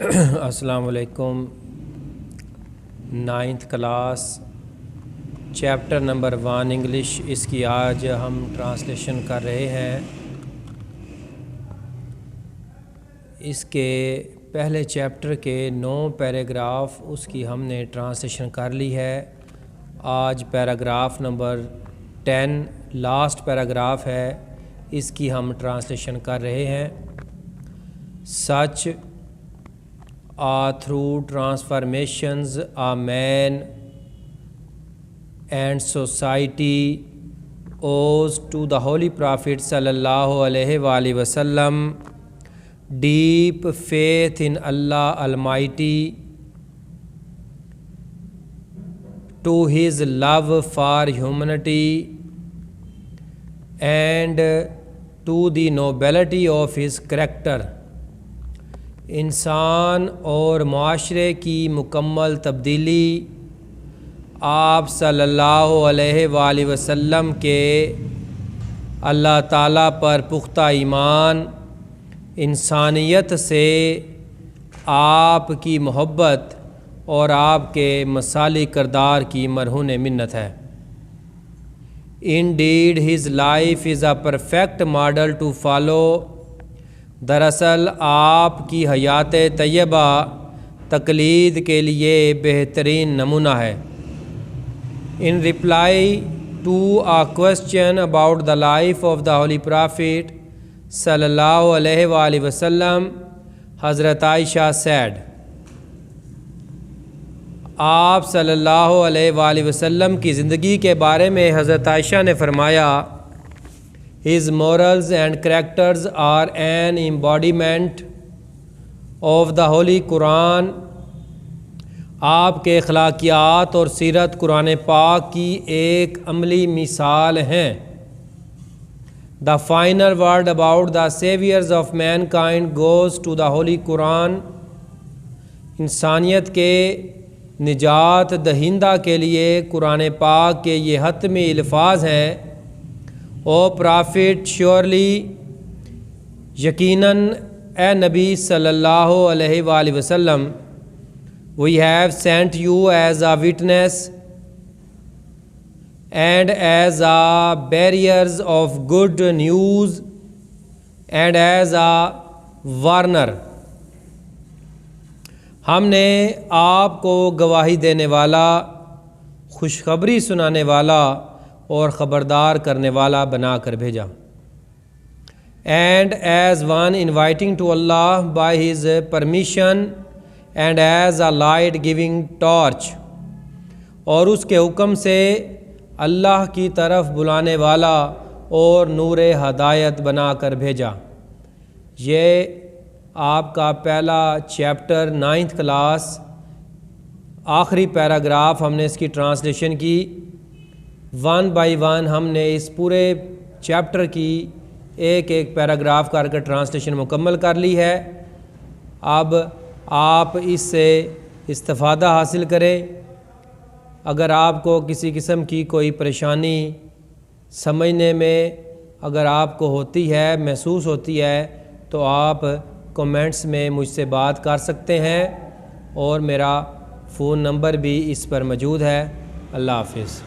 السلام علیکم۔ 9th class chapter number 1 English, اس کی آج ہم ٹرانسلیشن کر رہے ہیں۔ اس کے پہلے چیپٹر کے 9 پیراگراف اس کی ہم نے ٹرانسلیشن کر لی ہے۔ آج پیراگراف نمبر 10 لاسٹ پیراگراف ہے، اس کی ہم ٹرانسلیشن کر رہے ہیں۔ سچ through transformations a man and society owes to the Holy Prophet sallallahu alaihi wasallam deep faith in Allah Almighty, to his love for humanity, and to the nobility of his character. انسان اور معاشرے کی مکمل تبدیلی آپ صلی اللہ علیہ وآلہ وسلم کے اللہ تعالیٰ پر پختہ ایمان، انسانیت سے آپ کی محبت اور آپ کے مثالی کردار کی مرہون منت ہے۔ Indeed, his life is a perfect model to follow. دراصل آپ کی حیات طیبہ تقلید کے لیے بہترین نمونہ ہے۔ In reply to a question about the life of the Holy Prophet صلی اللہ علیہ وآلہ وسلم، حضرت عائشہ said، آپ صلی اللہ علیہ وآلہ وسلم کی زندگی کے بارے میں حضرت عائشہ نے فرمایا، His morals and characters are an embodiment of the Holy Quran. آپ کے اخلاقیات اور سیرت قرآن پاک کی ایک عملی مثال ہیں۔ The final word about the saviors of mankind goes to the Holy Quran. انسانیت کے نجات دہندہ کے لیے قرآن پاک کے یہ حتمی الفاظ ہیں، او پرافٹ شیورلی، یقیناً اے نبی صلی اللہ علیہ وآلہ وسلم، we have sent you as a witness and as a bearers of good news and as a warner. ہم نے آپ کو گواہی دینے والا، خوشخبری سنانے والا اور خبردار کرنے والا بنا کر بھیجا۔ And as one inviting to Allah by his permission and as a light giving torch، اور اس کے حکم سے اللہ کی طرف بلانے والا اور نور ہدایت بنا کر بھیجا۔ یہ آپ کا پہلا چیپٹر 9th کلاس، آخری پیراگراف ہم نے اس کی ٹرانسلیشن کی۔ 1 by 1 ہم نے اس پورے چیپٹر کی ایک پیراگراف کر کے ٹرانسلیشن مکمل کر لی ہے۔ اب آپ اس سے استفادہ حاصل کریں۔ اگر آپ کو کسی قسم کی کوئی پریشانی سمجھنے میں اگر آپ کو ہوتی ہے، محسوس ہوتی ہے، تو آپ کومنٹس میں مجھ سے بات کر سکتے ہیں، اور میرا فون نمبر بھی اس پر موجود ہے۔ اللہ حافظ۔